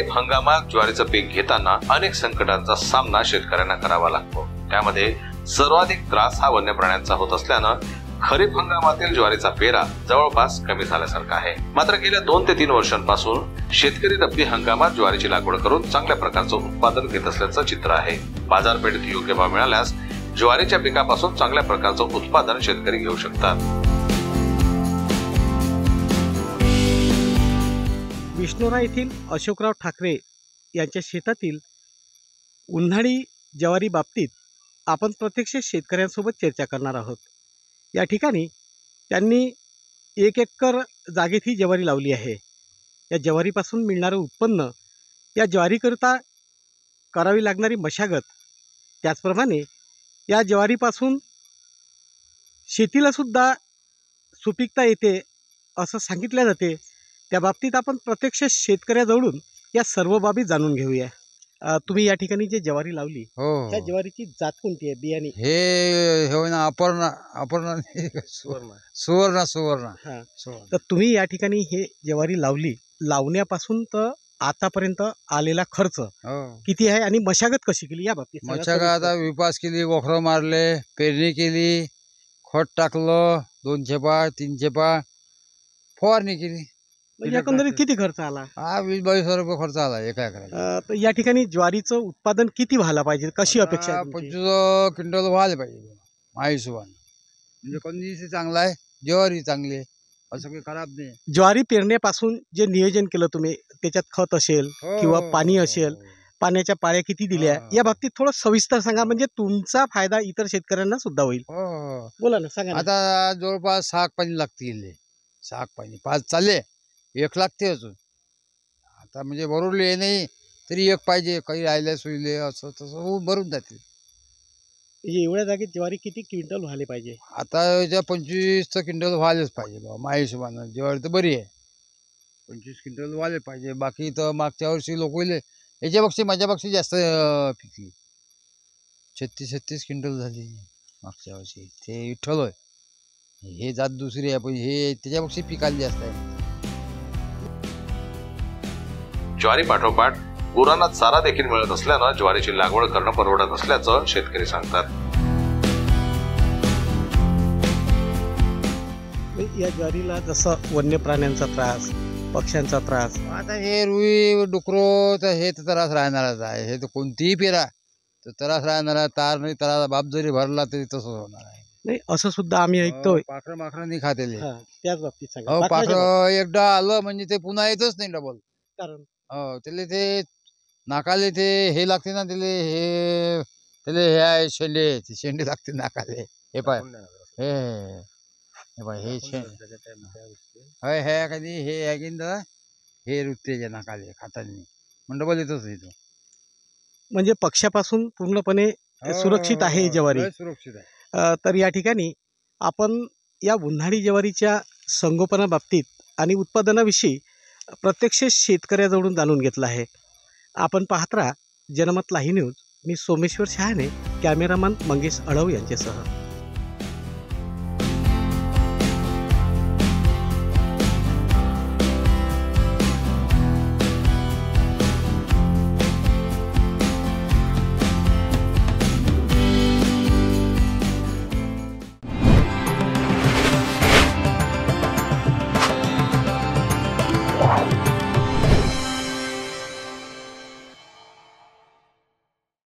खरीप हंगामात ज्वारीचं पीक घेताना अनेक संकटांचा सामना शेतकऱ्यांना करावा लागतो। त्यामध्ये सर्वाधिक त्रास हा वन्य प्राण्यांचा होत असल्यानं खरीप हंगामातील ज्वारीचा पेरा जवळपास कमी झाल्यासारखा आहे। मात्र गेल्या 2 ते 3 वर्षांपासून शेतकरी रब्बी हंगामात ज्वारीची लागवड करून चांगल्या प्रकारचं उत्पादन घेत असल्याचं चित्र आहे। बाजारपेठेत योग्य भाव मिळाल्यास ज्वारीच्या पिकापासून चांगल्या प्रकारचं उत्पादन शेतकरी घेऊ शकतात। विष्णुरा येथील अशोकराव ठाकरे यांच्या शेतातील उन्हाळी ज्वारी बाबतीत आपण प्रत्यक्ष शेतकऱ्यांसोबत चर्चा करणार आहोत। या ठिकाणी त्यांनी 1 एकर जागेत ही ज्वारी लावली आहे। या ज्वारीपासून मिळणारं उत्पन्न, या ज्वारीकरिता करावी लागणारी मशागत, त्याचप्रमाणे या ज्वारीपासून शेतीलासुद्धा सुपीकता येते असं सांगितलं जाते। त्या बाबतीत आपण प्रत्यक्ष शेतकऱ्याजवळून या सर्व बाबी जाणून घेऊया। तुम्ही या ठिकाणी जे ज्वारी लावली, त्या ज्वारीची जात कोणती आहे? बियाणे हे ना अपर्णा सुवर्ण। तर तुम्ही या ठिकाणी हे ज्वारी लावली, लावण्यापासून तर आतापर्यंत आलेला खर्च किती आहे आणि मशागत कशी केली या बाबतीत? मशागत आता विपास केली, वखरं मारले, पेरणी केली, खत टाकलं, 2 छेपा 3 छेपा, फवारणी केली। म्हणजे एकंदरीत किती खर्च आला? 20-22 रुपये खर्च आला एका एकराला। तर या ठिकाणी ज्वारीचं उत्पादन किती व्हायला पाहिजे, कशी अपेक्षा आहे? 25 क्विंटल व्हायला पाहिजे माझ्या हिशोबाने। म्हणजे कंडिशन चांगला आहे, ज्वारी चांगली आहे, असं काही खराब नाही। ज्वारी पेरण्यापासून जे नियोजन केलं तुम्ही, त्याच्यात खत असेल किंवा पाणी असेल, पाण्याच्या पाळ्या किती दिल्या, या बाबतीत थोडं सविस्तर सांगा, म्हणजे तुमचा फायदा इतर शेतकऱ्यांना सुद्धा होईल। बोला ना, सांगा। आता जवळपास 6 पाणी लागतील, 6 पाणी 5 चालले, 1 लागते अजून। आता म्हणजे भरवले नाही तरी 1 पाहिजे, काही राहिले सुईले असं तसं भरून जातील। एवढ्या जागेत ज्वारी किती क्विंटल व्हायला पाहिजे? आता 25 क्विंटल व्हायलाच पाहिजे बाबा माझ्या हिशोबानं। ज्वारी तर बरी आहे, 25 क्विंटल व्हायला पाहिजे। बाकी तर मागच्या वर्षी लोक याच्यापेक्षा माझ्यापेक्षा जास्त पिकली, 36 क्विंटल झाली मागच्या वर्षी। ते विठ्ठल होय, हे जात दुसरी आहे, पण हे त्याच्यापेक्षा पिकाला जास्त आहे। ज्वारी पाठोपाठ गुरांना चारा देखील मिळत असल्यानं ज्वारीची लागवड करणं परवडत असल्याचं शेतकरी सांगतात। या ज्वारीला जसं वन्य प्राण्यांचा त्रास, पक्ष्यांचा त्रास, आता हे रुई डुकरो तर हे तर त्रास राहणारच आहे। हे तर कोणतीही पेरा तर त्रास राहणार, तार नाही ताराला बाप जरी भरला तरी तसंच होणार आहे। नाही, असं सुद्धा आम्ही ऐकतोय। पाखरं नाही खातेले, त्याच बाबतीत सांगा। पाखरं एकदा आलं म्हणजे ते पुन्हा येतच नाही डबल। कारण त्याला ते नाकाले ते हे लागते ना, त्याला हे आहे शेंडे लागते नाकाले। हे पाय हे कधी हे आहे की दादा, हे रुतते नाकाले खाताना, मग डबल येतच येतो। म्हणजे पक्ष्यापासून पूर्णपणे सुरक्षित आहे ज्वारी, सुरक्षित आहे। तर या ठिकाणी आपण या उन्हाळी ज्वारीच्या संगोपनाबाबतीत आणि उत्पादनाविषयी प्रत्यक्ष शेतकऱ्याजवळून जाणून घेतलं आहे। आपण पाहत राहा जनमत लाईव्ह न्यूज। मी सोमेश्वर शहाणे, कॅमेरामन मंगेश अळव यांच्यासह।